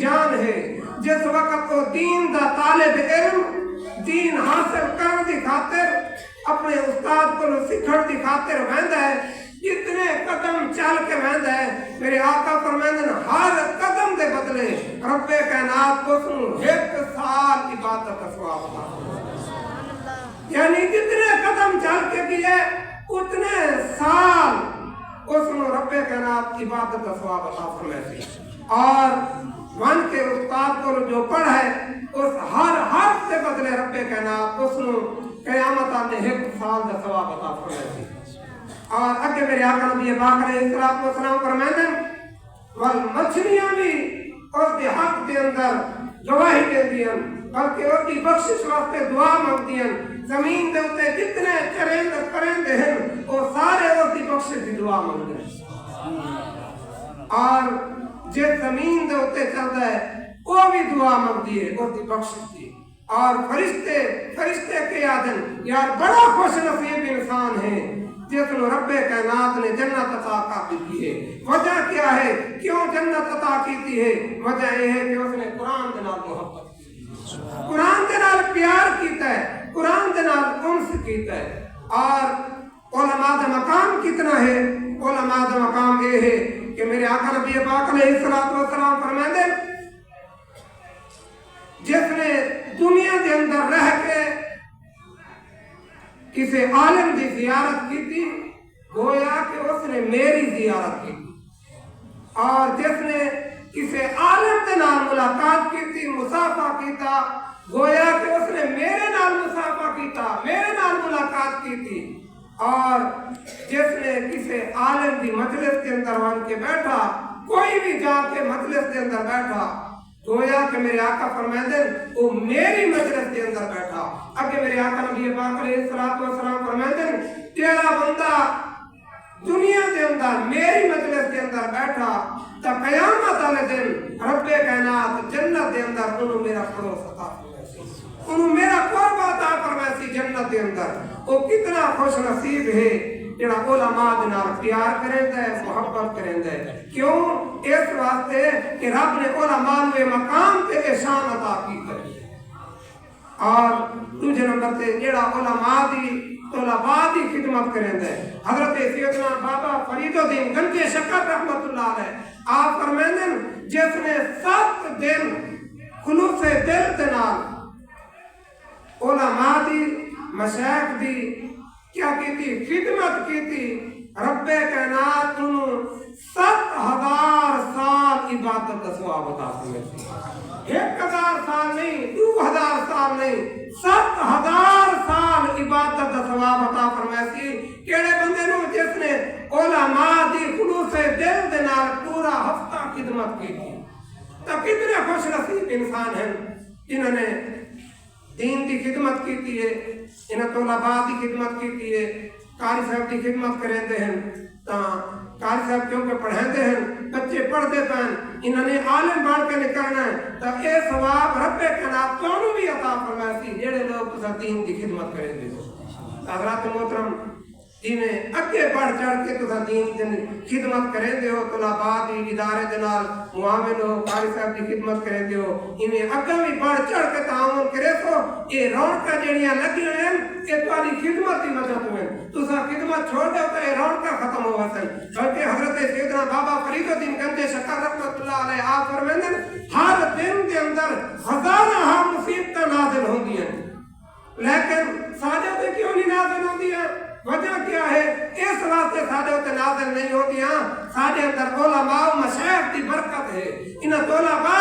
جان ہے. جس وقت وہ دین دا طالب علم دین حاصل کرنے دی خاطر اپنے استاد کو سکھڑ دی خاطر ویندا ہے, جتنے قدم چل کے ویندا ہے, میرے آقا فرماندے ہر قدم دے بدلے رب کائنات کو سنو 1 سال عبادت کا ثواب عطا فرمائے. یعنی جتنے قدم چل کے کیے اتنے سال اس میں رب کائنات عبادت کا ثواب عطا فرمائے. اور من کے استاد کو جو پڑھا ہے اس ہر حرف سے بدلے رب کائنات اس میں قیامت آنے 1 سال کا ثواب عطا فرمائے. اور اگے میرے آقا نبی پاک علیہ الصلوۃ والسلام فرماتے ہیں ول مچھلیاں بھی اس کے حق کے اندر گواہی دیندی ہیں بلکہ اس کی بخشش واسطے دعا مانگتی ہیں. زمین دے اوتے جتنے چرند پرندے ہیں وہ سارے اس کی بخشش کی دعا مانگتے ہیں. اور جس زمین دے اوتے چلتا ہے وہ بھی دعا مانگتی ہے اس کی بخشش کی. اور فرشتے کے آدم یار بڑا خوش نصیب انسان ہے جس نے رب کائنات نے جنت عطا کی ہے. وجہ کیا ہے کیوں جنت عطا کی ہے؟ وجہ یہ ہے کہ اس نے قرآن کے نال محبت کی, قرآن کے نال پیار کیتا ہے, قرآن کے نال انس کیتا ہے. اور علماء دا مقام کتنا ہے؟ علماء دا مقام یہ ہے کہ میرے آقا نبی پاک علیہ الصلوۃ والسلام فرماتے ہیں جس نے دنیا کے اندر رہ کے کسی عالم کی زیارت کی تھی گویا کہ اس نے میری زیارت کی تھی. اور جس نے کسی عالم کے نال ملاقات کی تھی مصافحہ کیتا گویا کہ اس نے میرے نال مصافحہ کیتا میرے نال ملاقات کی تھی. اور جس نے کسی عالم کی مجلس کے اندر ون کے بیٹھا کوئی بھی جا کے مجلس کے اندر بیٹھا گویا کہ میرے آقا فرماتے ہیں وہ میری مجلس کے اندر بیٹھا. اگے میرے آقا نبی پاک علیہ الصلوۃ والسلام فرماتے ہیں تیرا بندہ دنیا کے اندر میری مجلس کے اندر بیٹھا تو قیامت والے دن رب کائنات جنت کے اندر انہوں میرا پڑوس عطا فرمائے, انہوں میرا قرب عطا فرمائے جنت کے اندر. وہ کتنا خوش نصیب ہے جڑا علماء دے نال پیار کریندا ہے محبت کریندا ہے. کیوں؟ اس واسطے کہ رب نے علماء کے مقام تے احسان عطا کیتا ہے. اور دوسرے نمبر تے جڑا علماء دی طلباء دی خدمت کریندا ہے. حضرت سیدنا بابا فرید الدین گنج شکر رحمت اللہ علیہ آپ فرماندے ہیں جس نے 7 دن خلوص دل دے نال علماء دی مشائخ دی کیا کی تھی خدمت کی تھی رب کائنات 7000 سال عبادت کا ثواب عطا فرمائے. 1000 سال نہیں 2000 سال نہیں 7000 سال عبادت کا ثواب عطا فرمائے. کیڑے بندے نو جس نے علماء دی خلوص دل دے نال پورا ہفتہ خدمت کی تھی. تو کتنے خوش نصیب انسان ہیں جنہوں نے دین کی خدمت کی ہے, انہیں طلباء کی خدمت کی ہے, قاری صاحب کی خدمت کرتے ہیں. تو قاری صاحب کیونکہ پڑھاتے ہیں بچے پڑھتے ہیں انہوں نے عالم بن کے نکلنا ہے تو یہ ثواب رب کائنات تانوں بھی عطا فرمائے جڑے لوگ دین کی خدمت کریں گے. حضرات محترم جنہیں اگے بڑھ چڑھ کے دین کی خدمت کریں دے ہو طلباء دی ادارے دے نال معامل ہو قاری صاحب کی خدمت کریں دے ہو انہیں اگے بھی بڑھ چڑھ کے تعاون کرے تو یہ رونقاں جڑیاں لگی ہوئے ہیں یہ تہاڈی خدمت دی وجہ تو ہیں. تساں خدمت چھوڑ دو تو یہ رونقاں ختم ہو وسن. بلکہ حضرت سیدنا بابا فرید الدین گنج شکر رحمت اللہ علیہ آپ فرماندے ہر دن کے اندر ہزاراں مصیبتاں نازل ہوندی ہیں لیکن ساڈے تے کیوں نہیں نازل ہوندی ہیں؟ وجہ کیا ہے؟ اس واسطے ساڈے تے نازل نہیں ہوتی ہیں ساڈے اندر علماء و مشائخ کی برکت ہے. انہاں طلباء